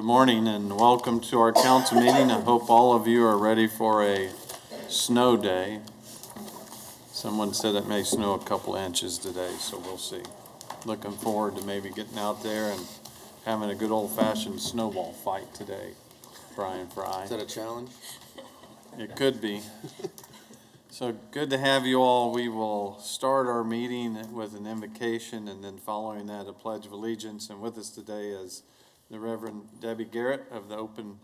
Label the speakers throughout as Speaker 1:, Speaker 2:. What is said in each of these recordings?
Speaker 1: morning and welcome to our council meeting. I hope all of you are ready for a snow day. Someone said it may snow a couple inches today, so we'll see. Looking forward to maybe getting out there and having a good old-fashioned snowball fight today. Fry and fry.
Speaker 2: Is that a challenge?
Speaker 1: It could be. So good to have you all. We will start our meeting with an invocation and then following that a pledge of allegiance. And with us today is the Reverend Debbie Garrett of the Open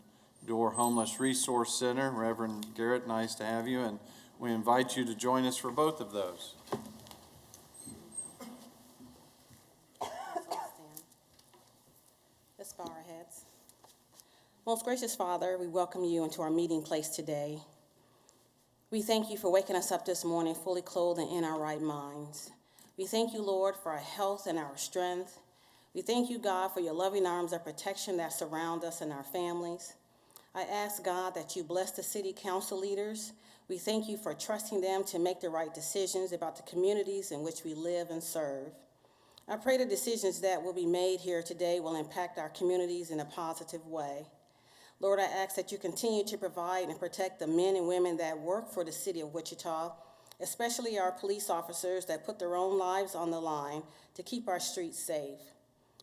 Speaker 1: Door Homeless Resource Center. Reverend Garrett, nice to have you, and we invite you to join us for both of those.
Speaker 3: Let's bow our heads. Most gracious Father, we welcome you into our meeting place today. We thank you for waking us up this morning fully clothed and in our right minds. We thank you, Lord, for our health and our strength. We thank you, God, for your loving arms of protection that surround us and our families. I ask, God, that you bless the city council leaders. We thank you for trusting them to make the right decisions about the communities in which we live and serve. I pray the decisions that will be made here today will impact our communities in a positive way. Lord, I ask that you continue to provide and protect the men and women that work for the city of Wichita, especially our police officers that put their own lives on the line to keep our streets safe.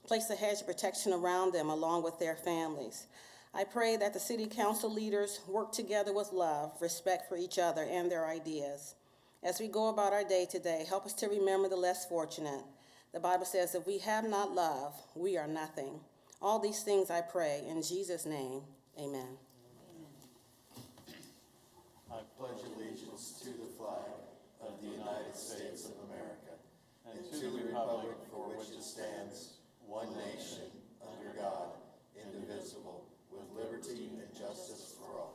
Speaker 3: Place a hedge of protection around them along with their families. I pray that the city council leaders work together with love, respect for each other and their ideas. As we go about our day today, help us to remember the less fortunate. The Bible says, if we have not love, we are nothing. All these things I pray in Jesus' name, amen.
Speaker 1: I pledge allegiance to the flag of the United States of America and to the republic for which it stands, one nation, under God, indivisible, with liberty and justice for all.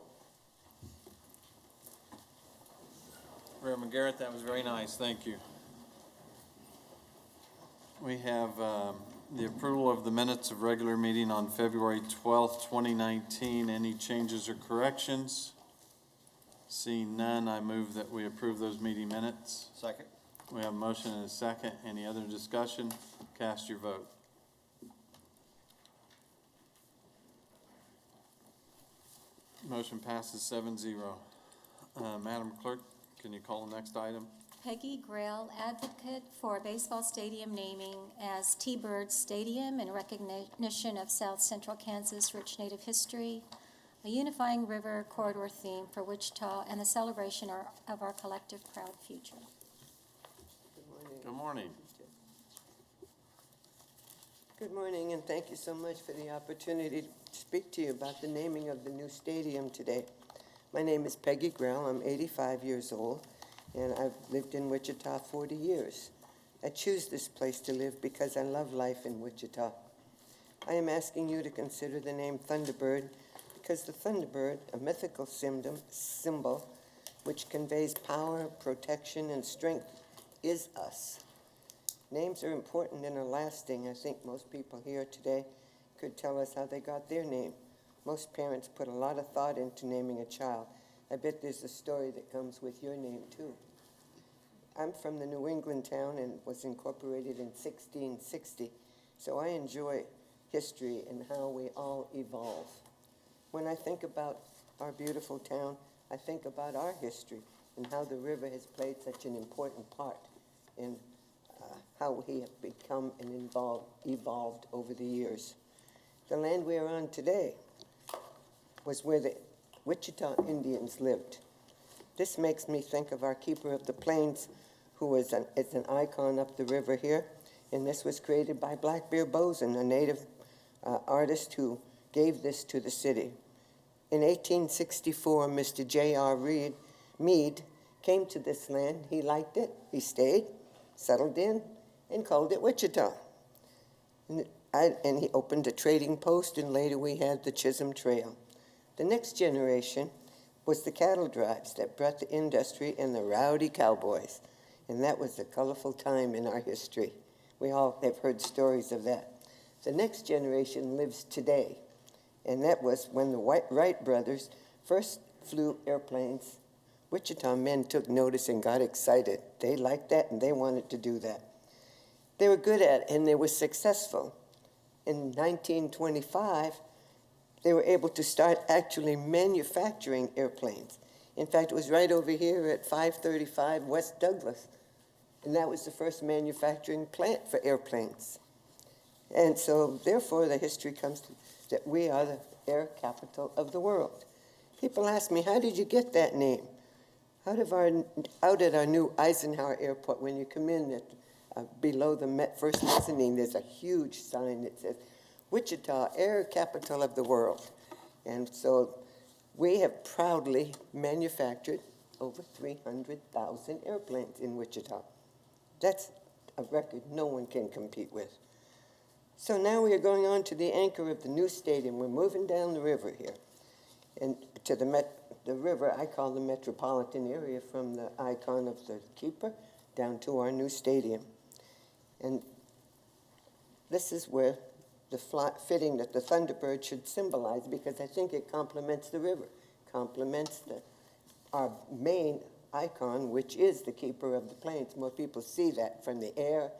Speaker 1: Reverend Garrett, that was very nice. Thank you. We have the approval of the minutes of regular meeting on February 12th, 2019. Any changes or corrections? Seeing none, I move that we approve those meeting minutes.
Speaker 2: Second.
Speaker 1: We have a motion and a second. Any other discussion? Cast your vote. Motion passes 7-0. Madam Clerk, can you call the next item?
Speaker 4: Peggy Grail, advocate for baseball stadium naming as T-Bird Stadium in recognition of South Central Kansas' rich native history, a unifying river corridor theme for Wichita, and the celebration of our collective proud future.
Speaker 1: Good morning.
Speaker 5: Good morning, and thank you so much for the opportunity to speak to you about the naming of the new stadium today. My name is Peggy Grell. I'm 85 years old, and I've lived in Wichita 40 years. I choose this place to live because I love life in Wichita. I am asking you to consider the name Thunderbird because the Thunderbird, a mythical symbol which conveys power, protection, and strength, is us. Names are important and are lasting. I think most people here today could tell us how they got their name. Most parents put a lot of thought into naming a child. I bet there's a story that comes with your name, too. I'm from the New England town and was incorporated in 1660, so I enjoy history and how we all evolve. When I think about our beautiful town, I think about our history and how the river has played such an important part in how we have become and evolved over the years. The land we are on today was where the Wichita Indians lived. This makes me think of our Keeper of the Plains, who is an icon up the river here, and this was created by Black Bear Boson, a native artist who gave this to the city. In 1864, Mr. J.R. Meade came to this land. He liked it. He stayed, settled in, and called it Wichita. And he opened a trading post, and later we had the Chisholm Trail. The next generation was the cattle drives that brought the industry and the rowdy cowboys. And that was a colorful time in our history. We all have heard stories of that. The next generation lives today. And that was when the Wright brothers first flew airplanes. Wichita men took notice and got excited. They liked that and they wanted to do that. They were good at it and they were successful. In 1925, they were able to start actually manufacturing airplanes. In fact, it was right over here at 535 West Douglas, and that was the first manufacturing plant for airplanes. And so, therefore, the history comes to that we are the air capital of the world. People ask me, how did you get that name? Out at our new Eisenhower Airport, when you come in below the first mezzanine, there's a huge sign that says, Wichita, air capital of the world. And so we have proudly manufactured over 300,000 airplanes in Wichita. That's a record no one can compete with. So now we are going on to the anchor of the new stadium. We're moving down the river here. And to the river, I call the metropolitan area, from the icon of the keeper down to our new stadium. And this is where fitting that the Thunderbird should symbolize, because I think it complements the river, complements our main icon, which is the keeper of the plains. More people see that from the air.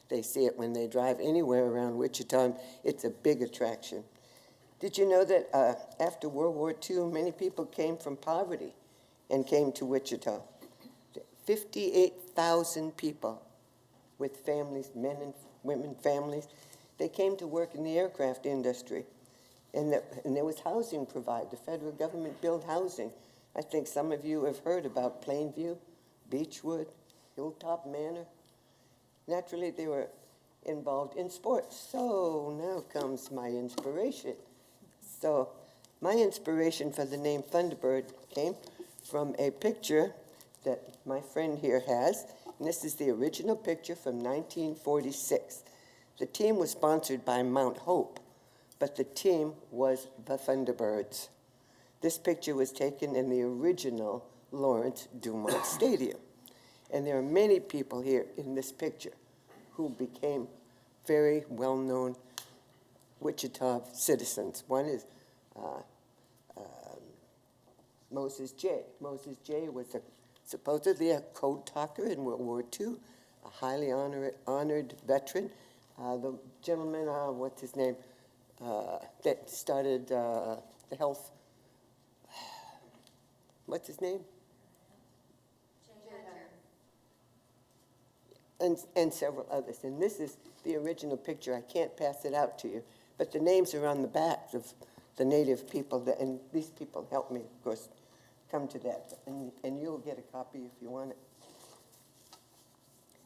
Speaker 5: They see it when they drive anywhere around Wichita. It's a big attraction. Did you know that after World War II, many people came from poverty and came to Wichita? 58,000 people with families, men and women families. They came to work in the aircraft industry. And there was housing provided. The federal government built housing. I think some of you have heard about Plainview, Beechwood, Hilltop Manor. Naturally, they were involved in sports. So now comes my inspiration. So my inspiration for the name Thunderbird came from a picture that my friend here has. And this is the original picture from 1946. The team was sponsored by Mount Hope, but the team was the Thunderbirds. This picture was taken in the original Lawrence Dumont Stadium. And there are many people here in this picture who became very well-known Wichita citizens. One is Moses J. Moses J. was supposedly a code talker in World War II, a highly honored veteran. The gentleman, what's his name, that started the health, what's his name? And several others. And this is the original picture. I can't pass it out to you. But the names are on the backs of the native people. And these people helped me, of course, come to that. And you'll get a copy if you want it.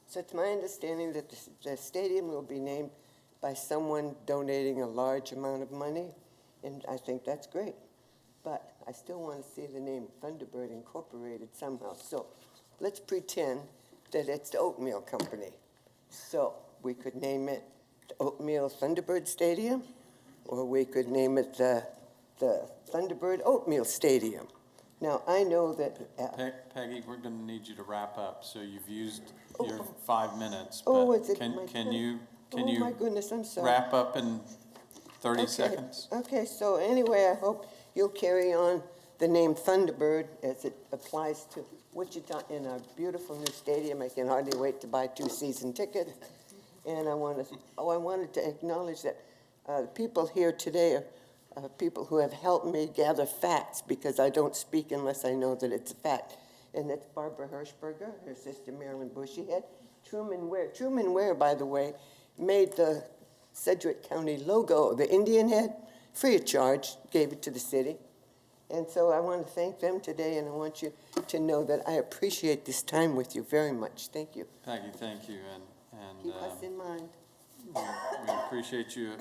Speaker 5: So it's my understanding that the stadium will be named by someone donating a large amount of money. And I think that's great. But I still want to see the name Thunderbird incorporated somehow. So let's pretend that it's the Oatmeal Company. So we could name it the Oatmeal Thunderbird Stadium, or we could name it the Thunderbird Oatmeal Stadium. Now, I know that...
Speaker 1: Peggy, we're going to need you to wrap up, so you've used your 5 minutes.
Speaker 5: Oh,
Speaker 1: but
Speaker 5: is it
Speaker 1: can you
Speaker 5: my goodness, I'm sorry.
Speaker 1: wrap up in 30 seconds?
Speaker 5: Okay, so anyway, I hope you'll carry on the name Thunderbird as it applies to Wichita in our beautiful new stadium. I can hardly wait to buy 2 season tickets. And I wanted to acknowledge that the people here today are people who have helped me gather facts, because I don't speak unless I know that it's a fact. And that's Barbara Hirschberger, her sister Marilyn Bushyhead, Truman Ware. Truman Ware, by the way, made the Sedgwick County logo, the Indian head, free of charge, gave it to the city. And so I want to thank them today, and I want you to know that I appreciate this time with you very much. Thank you.
Speaker 1: Peggy, thank you. And
Speaker 5: Keep us in mind.
Speaker 1: we appreciate you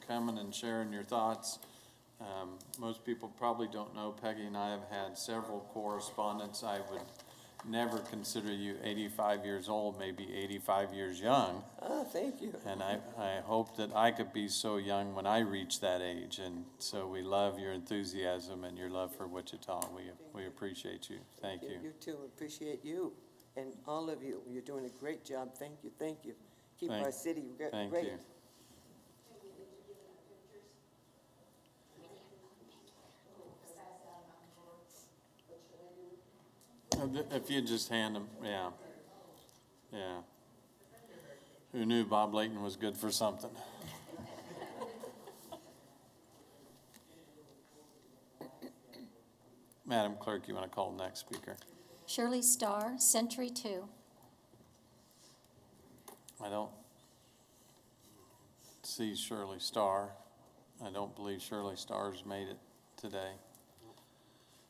Speaker 1: coming and sharing your thoughts. Most people probably don't know Peggy and I have had several correspondents. I would never consider you 85 years old, maybe 85 years young.
Speaker 5: Oh, thank you.
Speaker 1: And I hope that I could be so young when I reach that age. And so we love your enthusiasm and your love for Wichita. We appreciate you. Thank you.
Speaker 5: You too. Appreciate you and all of you. You're doing a great job. Thank you. Thank you. Keep our city great.
Speaker 1: Thank you. If you just hand them, yeah. Who knew Bob Layton was good for something? Madam Clerk, you want to call the next speaker?
Speaker 4: Shirley Starr, Century 2.
Speaker 1: I don't see Shirley Starr. I don't believe Shirley Starr's made it today.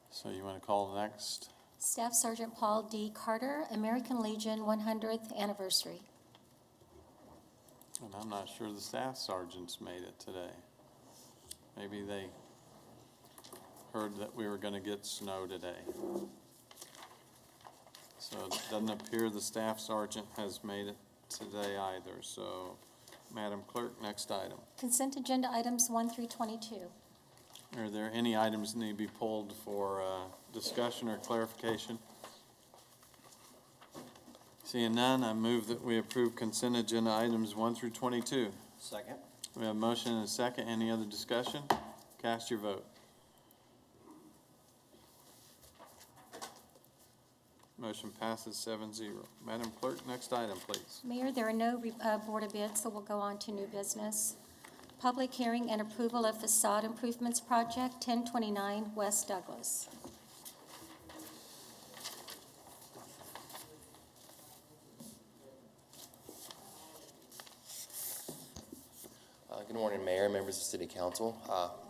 Speaker 1: So you want to call the next?
Speaker 4: Staff Sergeant Paul D. Carter, American Legion 100th Anniversary.
Speaker 1: And I'm not sure the staff sergeants made it today. Maybe they heard that we were going to get snow today. So it doesn't appear the staff sergeant has made it today either. So, Madam Clerk, next item.
Speaker 4: Consent agenda items 1 through 22.
Speaker 1: Are there any items that need to be pulled for discussion or clarification? Seeing none, I move that we approve consent agenda items 1 through 22.
Speaker 2: Second.
Speaker 1: We have a motion and a second. Any other discussion? Cast your vote. Motion passes 7-0. Madam Clerk, next item, please.
Speaker 4: Mayor, there are no Board of Bids, so we'll go on to new business. Public hearing and approval of facade improvements project 1029 West Douglas.
Speaker 6: Good morning, Mayor, members of City Council.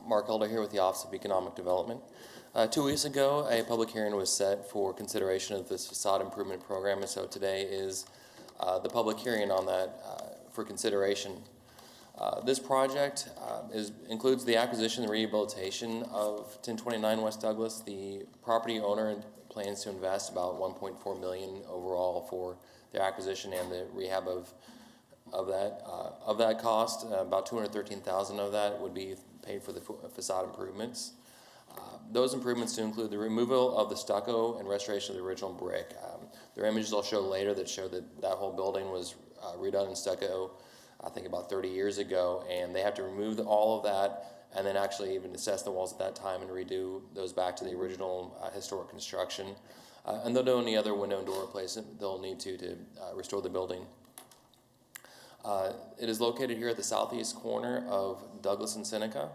Speaker 6: Mark Elder here with the Office of Economic Development. 2 weeks ago, a public hearing was set for consideration of this facade improvement program, and so today is the public hearing on that for consideration. This project includes the acquisition and rehabilitation of 1029 West Douglas. The property owner plans to invest about $1.4 million overall for the acquisition and the rehab of that cost. About $213,000 of that would be paid for the facade improvements. Those improvements to include the removal of the stucco and restoration of the original brick. There are images I'll show later that show that whole building was redone in stucco, I think about 30 years ago, and they have to remove all of that and then actually even assess the walls at that time and redo those back to the original historic construction. And they'll do any other window and door replacement they'll need to restore the building. It is located here at the southeast corner of Douglas and Seneca.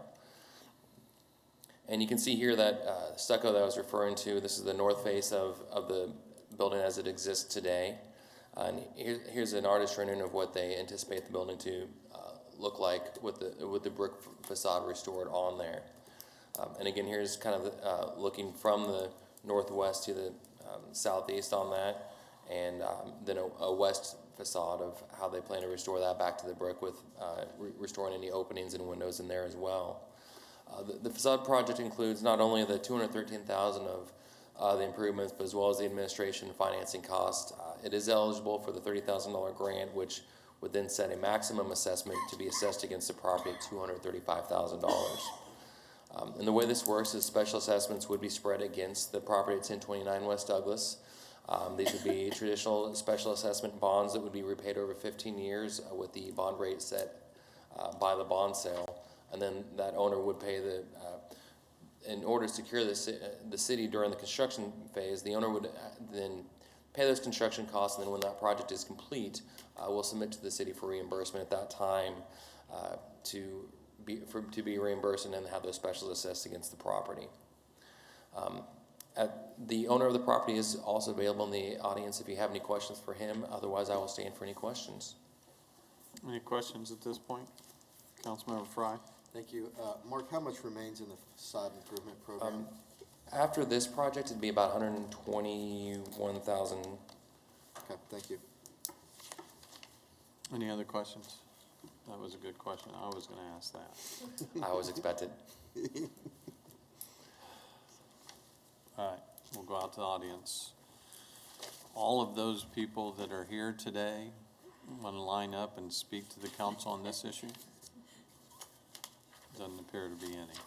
Speaker 6: And you can see here that stucco that I was referring to. This is the north face of the building as it exists today. And here's an artist rendering of what they anticipate the building to look like with the brick facade restored on there. And again, here's kind of looking from the northwest to the southeast on that, and then a west facade of how they plan to restore that back to the brick with restoring any openings and windows in there as well. The facade project includes not only the $213,000 of the improvements, but as well as the administration and financing cost. It is eligible for the $30,000 grant, which would then set a maximum assessment to be assessed against the property at $235,000. And the way this works is special assessments would be spread against the property at 1029 West Douglas. These would be traditional special assessment bonds that would be repaid over 15 years with the bond rate set by the bond sale. And then that owner would pay in order to secure the city during the construction phase, the owner would then pay those construction costs, and then when that project is complete, we'll submit to the city for reimbursement at that time to be reimbursed and then have those specials assessed against the property. The owner of the property is also available in the audience if you have any questions for him. Otherwise, I will stand for any questions.
Speaker 1: Any questions at this point? Councilmember Fry?
Speaker 2: Thank you. Mark, how much remains in the facade improvement program?
Speaker 6: After this project, it'd be about $121,000.
Speaker 2: Okay, thank you.
Speaker 1: Any other questions? That was a good question. I was going to ask that.
Speaker 6: I was expected.
Speaker 1: All right, we'll go out to the audience. All of those people that are here today want to line up and speak to the council on this issue? Doesn't appear to be any.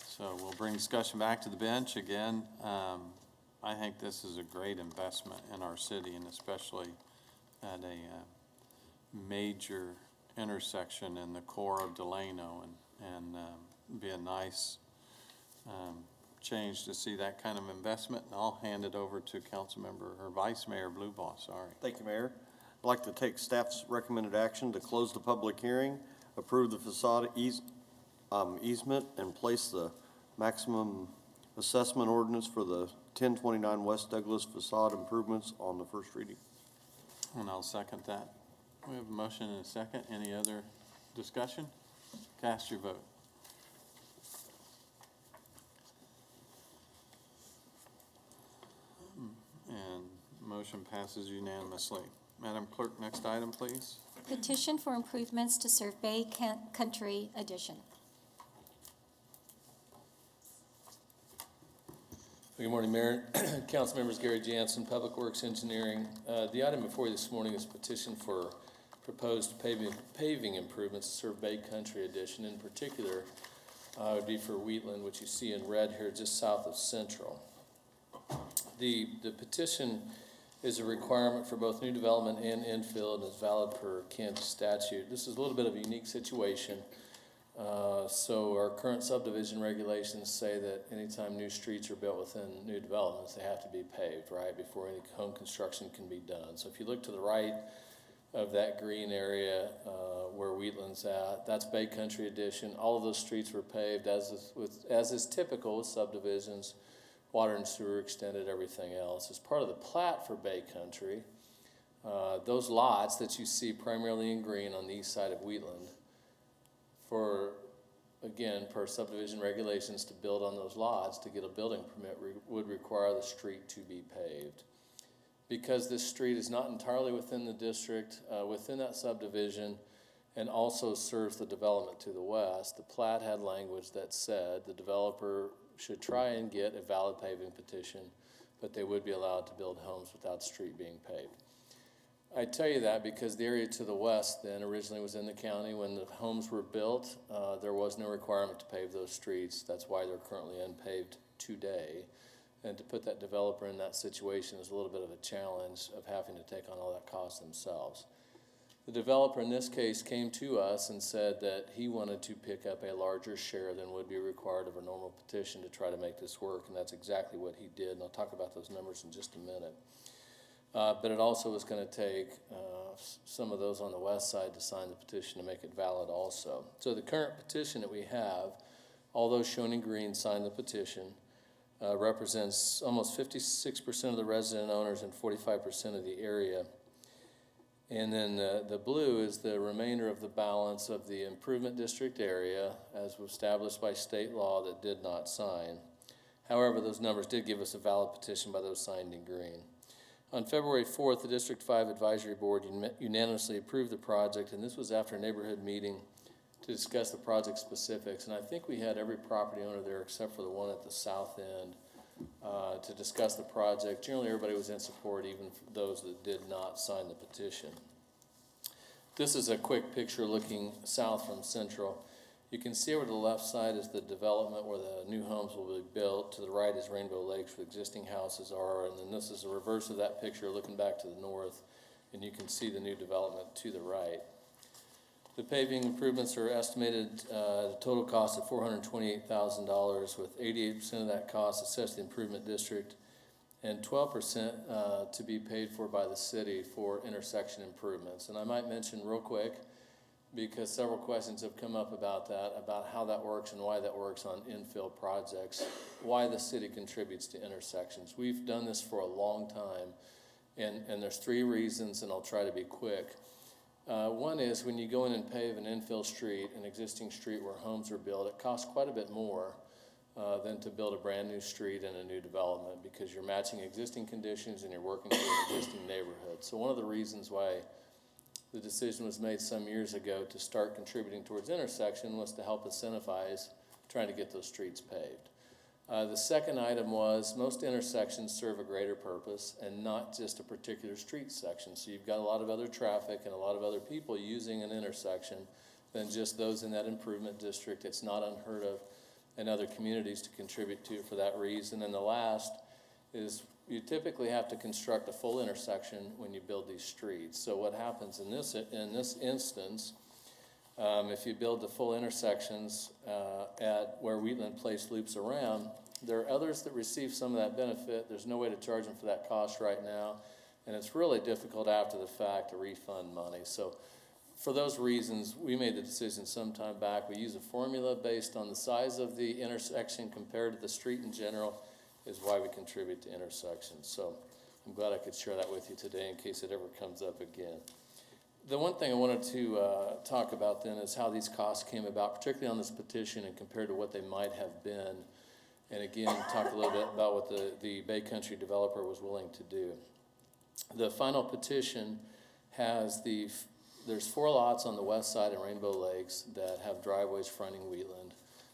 Speaker 1: So we'll bring discussion back to the bench. Again, I think this is a great investment in our city, and especially at a major intersection in the core of Delano, and be a nice change to see that kind of investment. And I'll hand it over to Councilmember or Vice Mayor Blueboss. Sorry.
Speaker 7: Thank you, Mayor. I'd like to take staff's recommended action to close the public hearing, approve the facade easement, and place the maximum assessment ordinance for the 1029 West Douglas facade improvements on the first reading.
Speaker 1: And I'll second that. We have a motion and a second. Any other discussion? Cast your vote. And motion passes unanimously. Madam Clerk, next item, please.
Speaker 4: Petition for improvements to serve Bay Country Addition.
Speaker 8: Good morning, Mayor, Council members. Gary Jansen, Public Works Engineering. The item before you this morning is petition for proposed paving improvements to serve Bay Country Addition. In particular, would be for Wheatland, which you see in red here, just south of Central. The petition is a requirement for both new development and infill and is valid per Kansas statute. This is a little bit of a unique situation. So our current subdivision regulations say that anytime new streets are built within new developments, they have to be paved, right, before any home construction can be done. So if you look to the right of that green area where Wheatland's at, that's Bay Country Addition. All of those streets were paved as is typical with subdivisions. Water and sewer extended, everything else. As part of the plat for Bay Country, those lots that you see primarily in green on the east side of Wheatland, again, per subdivision regulations, to build on those lots, to get a building permit, would require the street to be paved. Because this street is not entirely within the district, within that subdivision, and also serves the development to the west, the plat had language that said the developer should try and get a valid paving petition, but they would be allowed to build homes without the street being paved. I tell you that because the area to the west then originally was in the county. When the homes were built, there was no requirement to pave those streets. That's why they're currently unpaved today. And to put that developer in that situation is a little bit of a challenge of having to take on all that cost themselves. The developer in this case came to us and said that he wanted to pick up a larger share than would be required of a normal petition to try to make this work, and that's exactly what he did, and I'll talk about those numbers in just a minute. But it also was going to take some of those on the west side to sign the petition to make it valid also. So the current petition that we have, all those shown in green signed the petition, represents almost 56% of the resident owners and 45% of the area. And then the blue is the remainder of the balance of the improvement district area as was established by state law that did not sign. However, those numbers did give us a valid petition by those signed in green. On February 4th, the District 5 Advisory Board unanimously approved the project, and this was after a neighborhood meeting to discuss the project specifics. And I think we had every property owner there except for the one at the south end to discuss the project. Generally, everybody was in support, even those that did not sign the petition. This is a quick picture looking south from Central. You can see over to the left side is the development where the new homes will be built. To the right is Rainbow Lakes where existing houses are. And then this is the reverse of that picture looking back to the north. And you can see the new development to the right. The paving improvements are estimated at a total cost of $428,000, with 88% of that cost assessed to the improvement district and 12% to be paid for by the city for intersection improvements. And I might mention real quick, because several questions have come up about that, about how that works and why that works on infill projects, why the city contributes to intersections. We've done this for a long time, and there's three reasons, and I'll try to be quick. One is when you go in and pave an infill street, an existing street where homes are built, it costs quite a bit more than to build a brand new street in a new development because you're matching existing conditions and you're working with an existing neighborhood. So one of the reasons why the decision was made some years ago to start contributing towards intersection was to help incentivize trying to get those streets paved. The second item was most intersections serve a greater purpose and not just a particular street section. So you've got a lot of other traffic and a lot of other people using an intersection than just those in that improvement district. It's not unheard of in other communities to contribute to it for that reason. And the last is you typically have to construct a full intersection when you build these streets. So what happens in this instance, if you build the full intersections at where Wheatland Place loops around, there are others that receive some of that benefit. There's no way to charge them for that cost right now, and it's really difficult after the fact to refund money. So For those reasons, we made the decision some time back. We use a formula based on the size of the intersection compared to the street in general is why we contribute to intersections. So I'm glad I could share that with you today in case it ever comes up again. The one thing I wanted to talk about then is how these costs came about, particularly on this petition and compared to what they might have been. And again, talk a little bit about what the Bay Country developer was willing to do. The final petition has there's 4 lots on the west side of Rainbow Lakes that have driveways fronting Wheatland.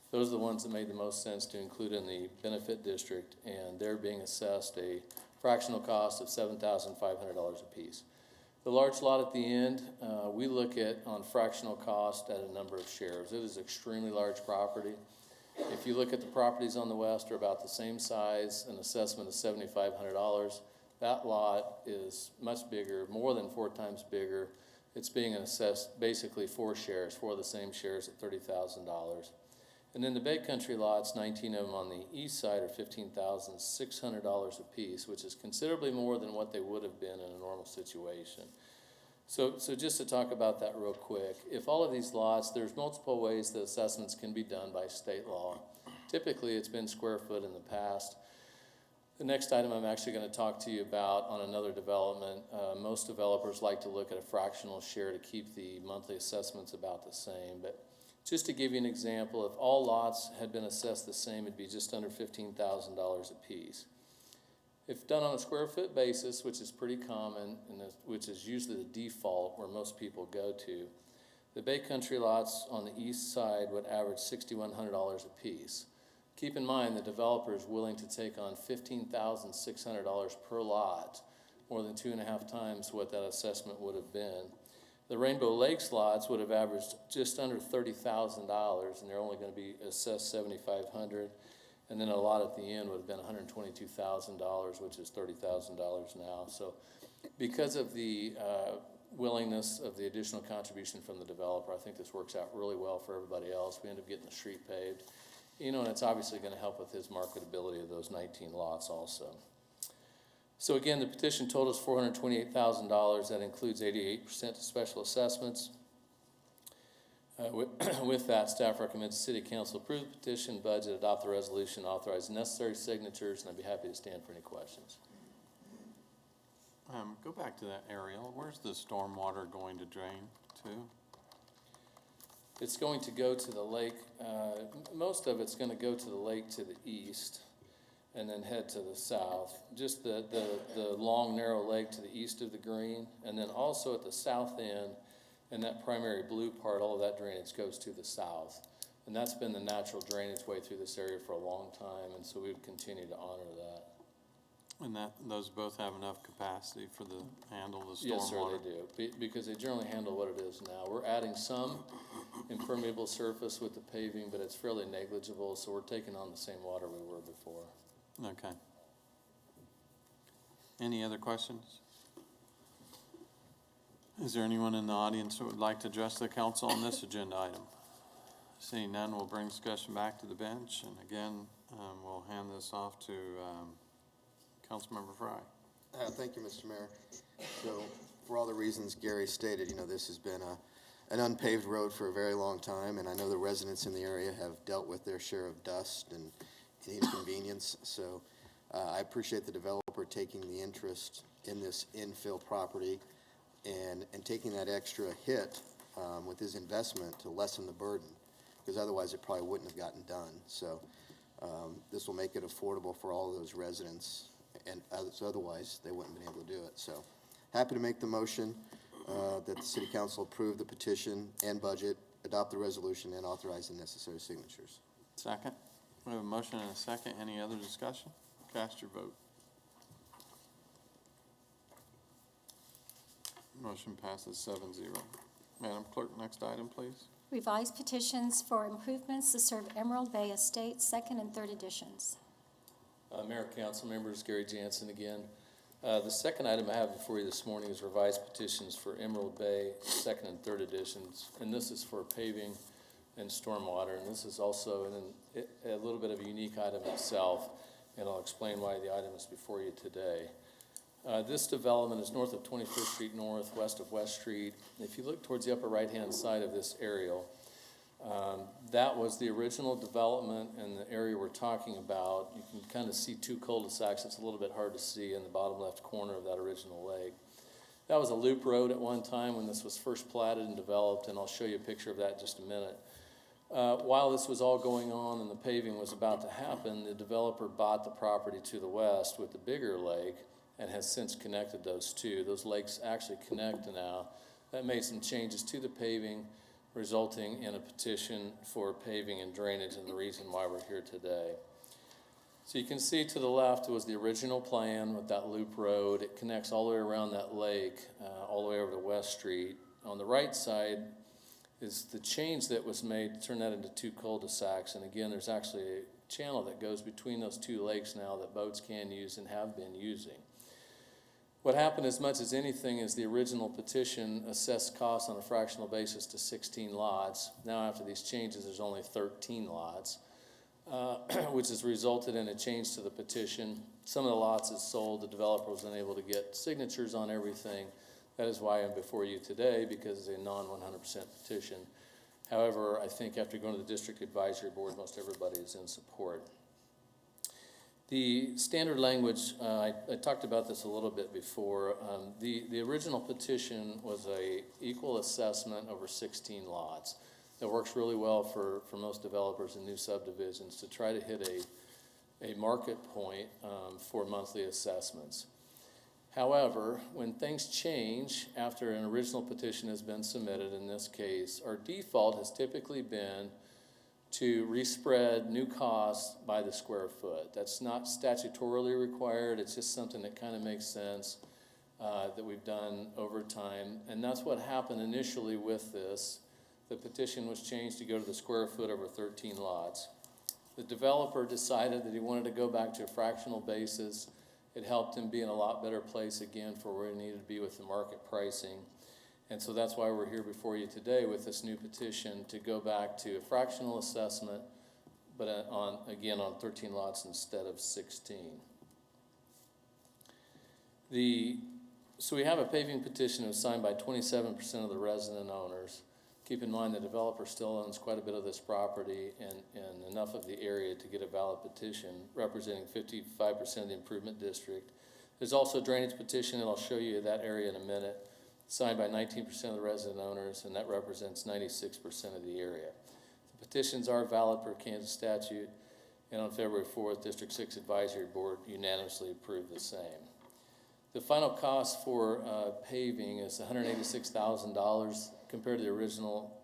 Speaker 8: Those are the ones that made the most sense to include in the benefit district, and they're being assessed a fractional cost of $7,500 apiece. The large lot at the end, we look at on fractional cost at a number of shares. It is extremely large property. If you look at the properties on the west are about the same size, an assessment of $7,500. That lot is much bigger, more than 4 times bigger. It's being assessed basically 4 shares, 4 of the same shares at $30,000. And then the Bay Country lots, 19 of them on the east side, are $15,600 apiece, which is considerably more than what they would have been in a normal situation. So just to talk about that real quick, if all of these lots, there's multiple ways that assessments can be done by state law. Typically, it's been square foot in the past. The next item I'm actually going to talk to you about on another development. Most developers like to look at a fractional share to keep the monthly assessments about the same. But just to give you an example, if all lots had been assessed the same, it'd be just under $15,000 apiece. If done on a square foot basis, which is pretty common, and which is usually the default where most people go to, the Bay Country lots on the east side would average $6,100 apiece. Keep in mind the developer is willing to take on $15,600 per lot, more than 2.5 times what that assessment would have been. The Rainbow Lakes lots would have averaged just under $30,000, and they're only going to be assessed $7,500. And then a lot at the end would have been $122,000, which is $30,000 now. So because of the willingness of the additional contribution from the developer, I think this works out really well for everybody else. We end up getting the street paved. You know, and it's obviously going to help with his marketability of those 19 lots also. So again, the petition totals $428,000. That includes 88% to special assessments. With that, staff recommends the City Council approve the petition, budget, adopt the resolution, authorize necessary signatures, and I'd be happy to stand for any questions.
Speaker 1: Go back to that aerial. Where's the stormwater going to drain to?
Speaker 8: It's going to go to the lake. Most of it's going to go to the lake to the east and then head to the south. Just the long, narrow lake to the east of the green. And then also at the south end, and that primary blue part, all of that drainage goes to the south. And that's been the natural drainage way through this area for a long time, and so we would continue to honor that.
Speaker 1: And those both have enough capacity for the handle the stormwater?
Speaker 8: Yes, sir, they do, because they generally handle what it is now. We're adding some impermeable surface with the paving, but it's fairly negligible, so we're taking on the same water we were before.
Speaker 1: Okay. Any other questions? Is there anyone in the audience who would like to address the council on this agenda item? Seeing none, we'll bring discussion back to the bench, and again, we'll hand this off to Councilmember Fry.
Speaker 2: Thank you, Mr. Mayor. So, for all the reasons Gary stated, this has been an unpaved road for a very long time, and I know the residents in the area have dealt with their share of dust and inconvenience. So, I appreciate the developer taking the interest in this infill property and taking that extra hit with his investment to lessen the burden, because otherwise it probably wouldn't have gotten done. So, this will make it affordable for all of those residents, and otherwise they wouldn't have been able to do it. So happy to make the motion that the City Council approve the petition and budget, adopt the resolution, and authorize the necessary signatures.
Speaker 1: Second. We have a motion and a second. Any other discussion? Cast your vote. Motion passes 7-0. Madam Clerk, next item, please.
Speaker 4: Revised petitions for improvements to serve Emerald Bay Estates, second and third editions.
Speaker 8: Mayor, council members, Gary Jansen again. The second item I have before you this morning is revised petitions for Emerald Bay, second and third editions, and this is for paving and stormwater, and this is also a little bit of a unique item itself, and I'll explain why the item is before you today. This development is north of 21st Street North, west of West Street. If you look towards the upper right-hand side of this aerial, that was the original development in the area we're talking about. You can kind of see two cul-de-sacs. It's a little bit hard to see in the bottom left corner of that original lake. That was a loop road at one time when this was first platted and developed, and I'll show you a picture of that in just a minute. While this was all going on and the paving was about to happen, the developer bought the property to the west with the bigger lake and has since connected those two. Those lakes actually connect now. That made some changes to the paving, resulting in a petition for paving and drainage, and the reason why we're here today. So you can see to the left was the original plan with that loop road. It connects all the way around that lake, all the way over to West Street. On the right side is the change that was made to turn that into two cul-de-sacs. And again, there's actually a channel that goes between those two lakes now that boats can use and have been using. What happened as much as anything is the original petition assessed costs on a fractional basis to 16 lots. Now after these changes, there's only 13 lots, which has resulted in a change to the petition. Some of the lots is sold. The developer was unable to get signatures on everything. That is why I'm before you today, because it's a non-100% petition. However, I think after going to the district advisory board, most everybody is in support. The standard language, I talked about this a little bit before. The original petition was a equal assessment over 16 lots. That works really well for most developers in new subdivisions to try to hit a market point for monthly assessments. However, when things change after an original petition has been submitted, in this case, our default has typically been to respread new costs by the square foot. That's not statutorily required. It's just something that kind of makes sense that we've done over time. And that's what happened initially with this. The petition was changed to go to the square foot over 13 lots. The developer decided that he wanted to go back to a fractional basis. It helped him be in a lot better place again for where he needed to be with the market pricing. And so that's why we're here before you today with this new petition to go back to a fractional assessment, but on 13 lots instead of 16. So we have a paving petition that was signed by 27% of the resident owners. Keep in mind the developer still owns quite a bit of this property and enough of the area to get a valid petition representing 55% of the improvement district. There's also a drainage petition, and I'll show you that area in a minute, signed by 19% of the resident owners, and that represents 96% of the area. The petitions are valid per Kansas statute, and on February 4th, District 6 Advisory Board unanimously approved the same. The final cost for paving is $186,000 compared to the original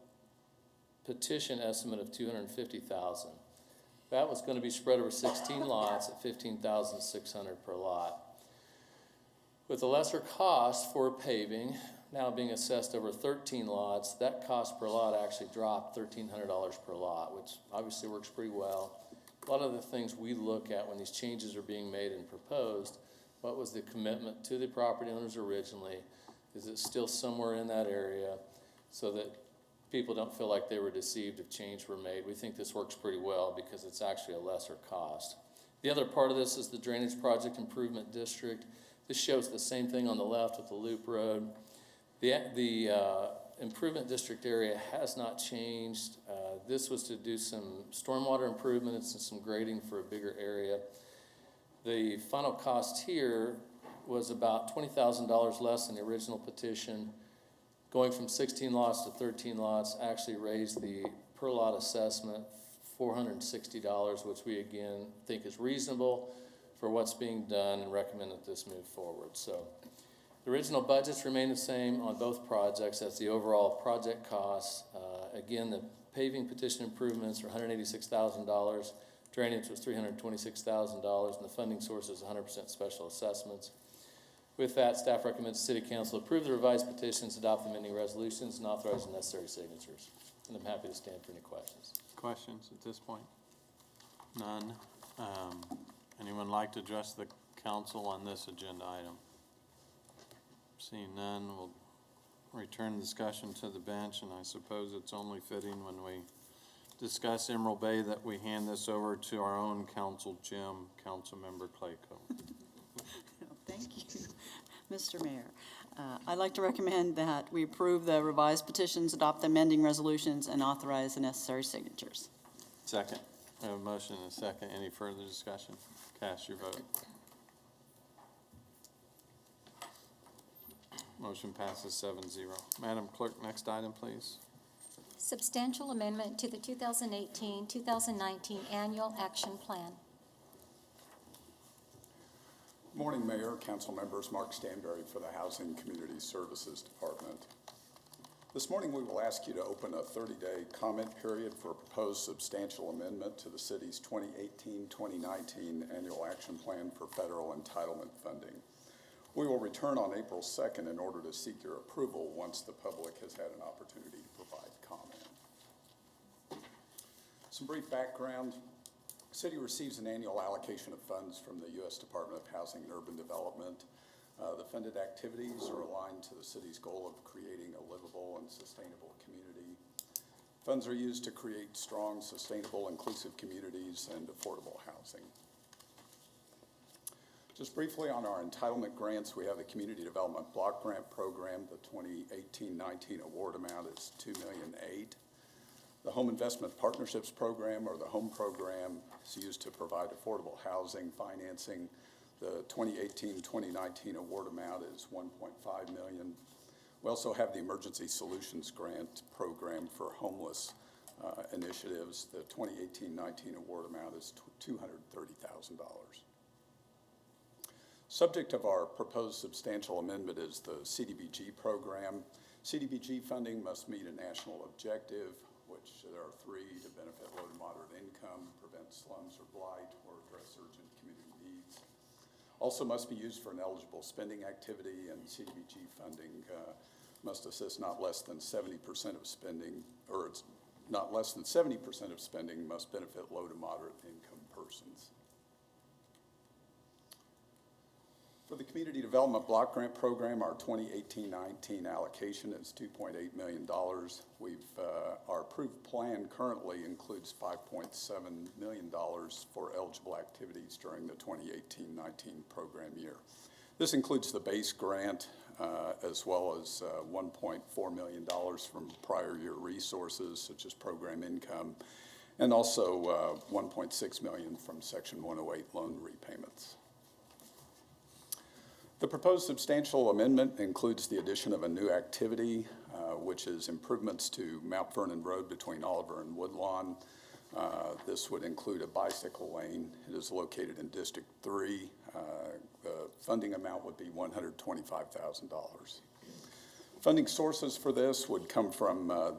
Speaker 8: petition estimate of $250,000. That was going to be spread over 16 lots at $15,600 per lot. With the lesser cost for paving now being assessed over 13 lots, that cost per lot actually dropped $1,300 per lot, which obviously works pretty well. A lot of the things we look at when these changes are being made and proposed, what was the commitment to the property owners originally? Is it still somewhere in that area so that people don't feel like they were deceived if change were made? We think this works pretty well because it's actually a lesser cost. The other part of this is the Drainage Project Improvement District. This shows the same thing on the left with the loop road. The improvement district area has not changed. This was to do some stormwater improvements and some grading for a bigger area. The final cost here was about $20,000 less than the original petition. Going from 16 lots to 13 lots actually raised the per lot assessment $460, which we again think is reasonable for what's being done and recommend that this move forward. So the original budgets remain the same on both projects. That's the overall project costs. Again, the paving petition improvements are $186,000. Drainage was $326,000, and the funding source is 100% special assessments. With that, staff recommends the City Council approve the revised petitions, adopt the amending resolutions, and authorize the necessary signatures. And I'm happy to stand for any questions.
Speaker 1: Questions at this point? None. Anyone like to address the council on this agenda item? Seeing none, we'll return the discussion to the bench, and I suppose it's only fitting when we discuss Emerald Bay that we hand this over to our own council, Jim, Councilmember Clayco.
Speaker 9: Thank you, Mr. Mayor. I'd like to recommend that we approve the revised petitions, adopt the amending resolutions, and authorize the necessary signatures.
Speaker 1: Second. We have a motion and a second. Any further discussion? Cast your vote. Motion passes 7-0. Madam Clerk, next item, please.
Speaker 4: Substantial amendment to the 2018-2019 Annual Action Plan.
Speaker 10: Morning, Mayor, Council members, Mark Stanberry for the Housing Community Services Department. This morning, we will ask you to open a 30-day comment period for a proposed substantial amendment to the city's 2018-2019 Annual Action Plan for federal entitlement funding. We will return on April 2nd in order to seek your approval once the public has had an opportunity to provide comment. Some brief background. The city receives an annual allocation of funds from the U.S. Department of Housing and Urban Development. The funded activities are aligned to the city's goal of creating a livable and sustainable community. Funds are used to create strong, sustainable, inclusive communities and affordable housing. Just briefly on our entitlement grants, we have the Community Development Block Grant Program. The 2018-19 award amount is $2,000,008. The Home Investment Partnerships Program, or the HOME Program, is used to provide affordable housing financing. The 2018-2019 award amount is $1.5 million. We also have the Emergency Solutions Grant Program for homeless initiatives. The 2018-19 award amount is $230,000. Subject of our proposed substantial amendment is the CDBG program. CDBG funding must meet a national objective, which there are three: to benefit low to moderate income, prevent slums or blight, or address urgent community needs. Also must be used for an eligible spending activity, and CDBG funding must assist not less than 70% of spending, or it's not less than 70% of spending must benefit low to moderate income persons. For the Community Development Block Grant Program, our 2018-19 allocation is $2.8 million. Our approved plan currently includes $5.7 million for eligible activities during the 2018-19 program year. This includes the base grant as well as $1.4 million from prior year resources such as program income, and also $1.6 million from Section 108 loan repayments. The proposed substantial amendment includes the addition of a new activity, which is improvements to Mount Vernon Road between Oliver and Woodlawn. This would include a bicycle lane. It is located in District 3. The funding amount would be $125,000. Funding sources for this would come from a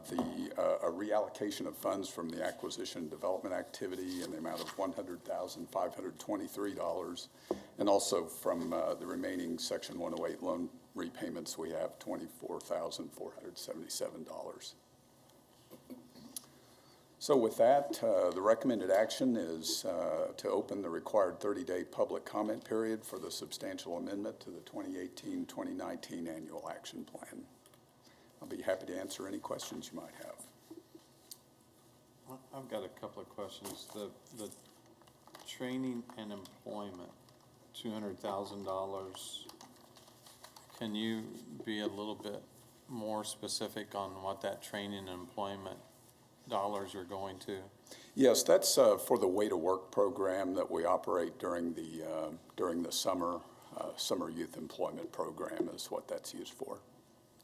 Speaker 10: reallocation of funds from the acquisition and development activity in the amount of $100,523, and also from the remaining Section 108 loan repayments. We have $24,477. So with that, the recommended action is to open the required 30-day public comment period for the substantial amendment to the 2018-2019 Annual Action Plan. I'll be happy to answer any questions you might have.
Speaker 1: I've got a couple of questions. The training and employment, $200,000. Can you be a little bit more specific on what that training and employment dollars are going to?
Speaker 10: Yes, that's for the Way to Work program that we operate during the summer youth employment program is what that's used for.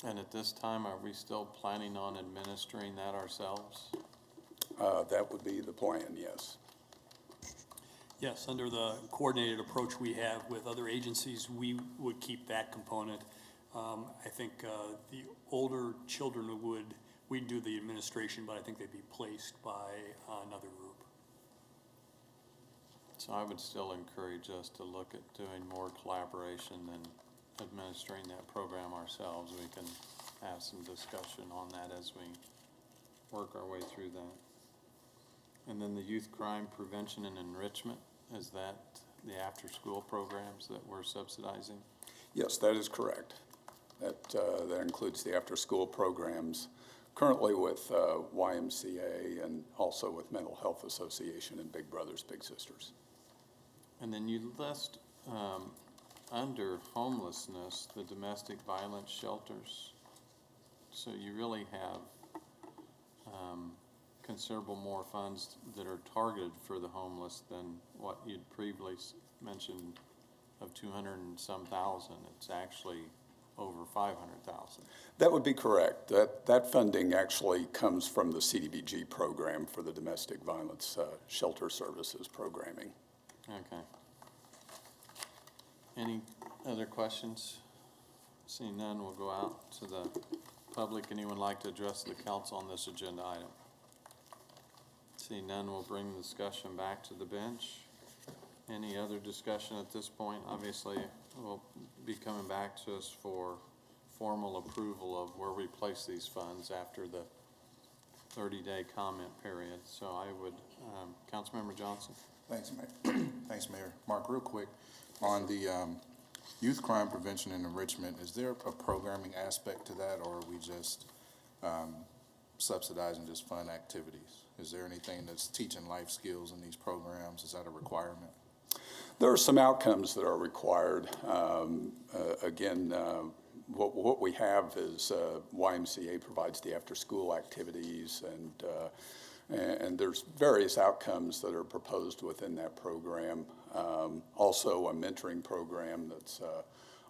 Speaker 1: And at this time, are we still planning on administering that ourselves?
Speaker 10: That would be the plan, yes.
Speaker 11: Yes, under the coordinated approach we have with other agencies, we would keep that component. I think the older children we'd do the administration, but I think they'd be placed by another group.
Speaker 1: So I would still encourage us to look at doing more collaboration than administering that program ourselves. We can have some discussion on that as we work our way through that. And then the youth crime prevention and enrichment, is that the after-school programs that we're subsidizing?
Speaker 10: Yes, that is correct. That includes the after-school programs, currently with YMCA and also with Mental Health Association and Big Brothers Big Sisters.
Speaker 1: And then you list under homelessness, the domestic violence shelters. So you really have considerable more funds that are targeted for the homeless than what you'd previously mentioned of 200 and some thousand. It's actually over 500,000.
Speaker 10: That would be correct. That funding actually comes from the CDBG program for the Domestic Violence Shelter Services programming.
Speaker 1: Okay. Any other questions? Seeing none, we'll go out to the public. Anyone like to address the council on this agenda item? Seeing none, we'll bring the discussion back to the bench. Any other discussion at this point? Obviously, we'll be coming back to us for formal approval of where we place these funds after the 30-day comment period. So I would, Councilmember Johnson.
Speaker 12: Thanks, Mayor. Thanks, Mayor. Mark, real quick, on the youth crime prevention and enrichment, is there a programming aspect to that, or are we just subsidizing just fun activities? Is there anything that's teaching life skills in these programs? Is that a requirement?
Speaker 10: There are some outcomes that are required. Again, what we have is YMCA provides the after-school activities, and there's various outcomes that are proposed within that program. Also, a mentoring program that's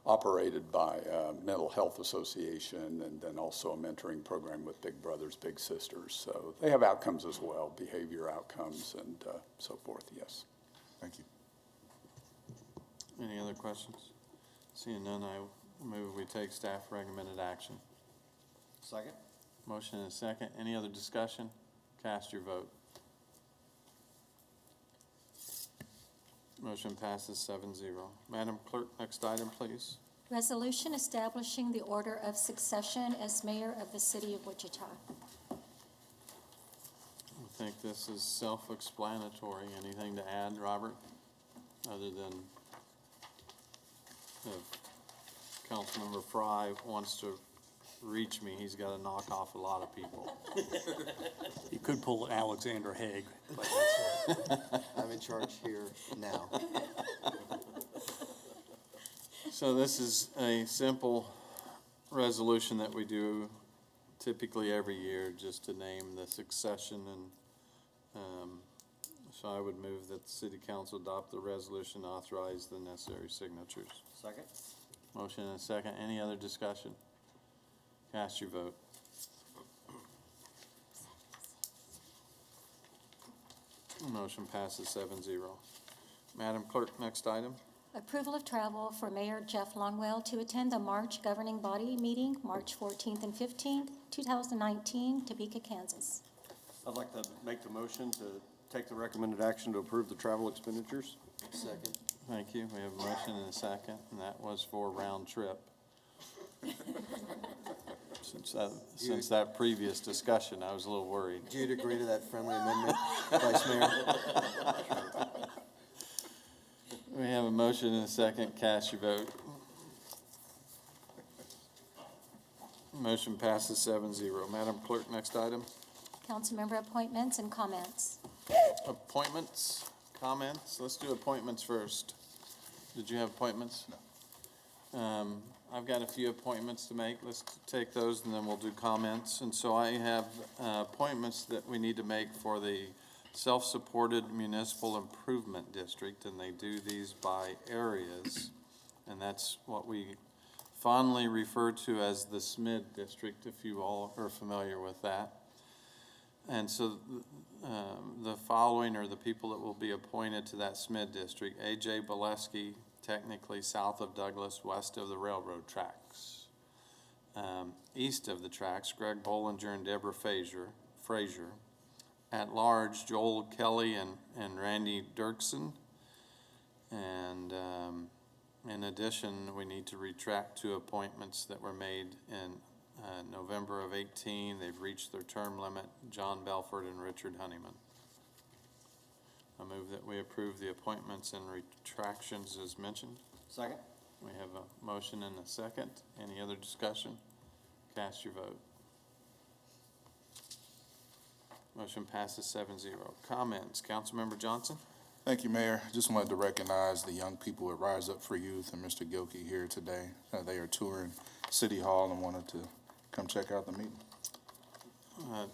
Speaker 10: operated by Mental Health Association, and then also a mentoring program with Big Brothers Big Sisters. So they have outcomes as well, behavior outcomes and so forth, yes.
Speaker 12: Thank you.
Speaker 1: Any other questions? Seeing none, I move we take staff recommended action.
Speaker 7: Second?
Speaker 1: Motion and a second. Any other discussion? Cast your vote. Motion passes 7-0. Madam Clerk, next item, please.
Speaker 4: Resolution establishing the order of succession as mayor of the city of Wichita.
Speaker 1: I think this is self-explanatory. Anything to add, Robert? Other than if Councilmember Fry wants to reach me, he's got to knock off a lot of people.
Speaker 11: You could pull Alexander Haig, but that's
Speaker 2: I'm in charge here now.
Speaker 1: So this is a simple resolution that we do typically every year just to name the succession, and so I would move that the city council adopt the resolution, authorize the necessary signatures.
Speaker 7: Second?
Speaker 1: Motion and a second. Any other discussion? Cast your vote. Motion passes 7-0. Madam Clerk, next item.
Speaker 4: Approval of travel for Mayor Jeff Longwell to attend the March governing body meeting, March 14th and 15th, 2019, Topeka, Kansas.
Speaker 7: I'd like to make the motion to take the recommended action to approve the travel expenditures.
Speaker 2: Second.
Speaker 1: Thank you. We have a motion and a second, and that was for round trip. Since that previous discussion, I was a little worried.
Speaker 2: Do you agree to that friendly amendment, Vice Mayor?
Speaker 1: We have a motion and a second. Cast your vote. Motion passes 7-0. Madam Clerk, next item.
Speaker 4: Councilmember appointments and comments.
Speaker 1: Appointments, comments. Let's do appointments first. Did you have appointments? No. I've got a few appointments to make. Let's take those and then we'll do comments. And so I have appointments that we need to make for the Self-Supported Municipal Improvement District, and they do these by areas. And that's what we fondly refer to as the SMID district, if you all are familiar with that. And so the following are the people that will be appointed to that SMID district: A.J. Bolesky, technically south of Douglas, west of the railroad tracks. East of the tracks, Greg Bollinger and Deborah Frazier. At large, Joel Kelly and Randy Dirksen. And in addition, we need to retract 2 appointments that were made in November of 18. They've reached their term limit: John Belford and Richard Honeyman. I move that we approve the appointments and retractions as mentioned.
Speaker 7: Second?
Speaker 1: We have a motion and a second. Any other discussion? Cast your vote. Motion passes 7-0. Comments, Councilmember Johnson?
Speaker 12: Thank you, Mayor. Just wanted to recognize the young people at Rise Up for Youth and Mr. Gilkey here today. They are touring City Hall and wanted to come check out the meeting.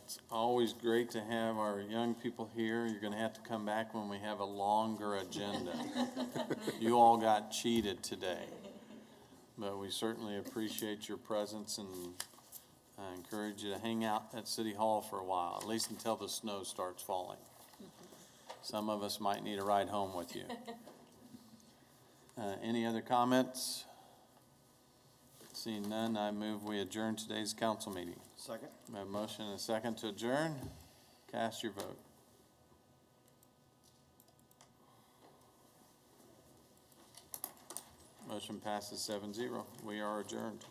Speaker 1: It's always great to have our young people here. You're gonna have to come back when we have a longer agenda. You all got cheated today, but we certainly appreciate your presence, and I encourage you to hang out at City Hall for a while, at least until the snow starts falling. Some of us might need a ride home with you. Any other comments? Seeing none, I move we adjourn today's council meeting.
Speaker 7: Second?
Speaker 1: We have a motion and a second to adjourn. Cast your vote. Motion passes 7-0. We are adjourned.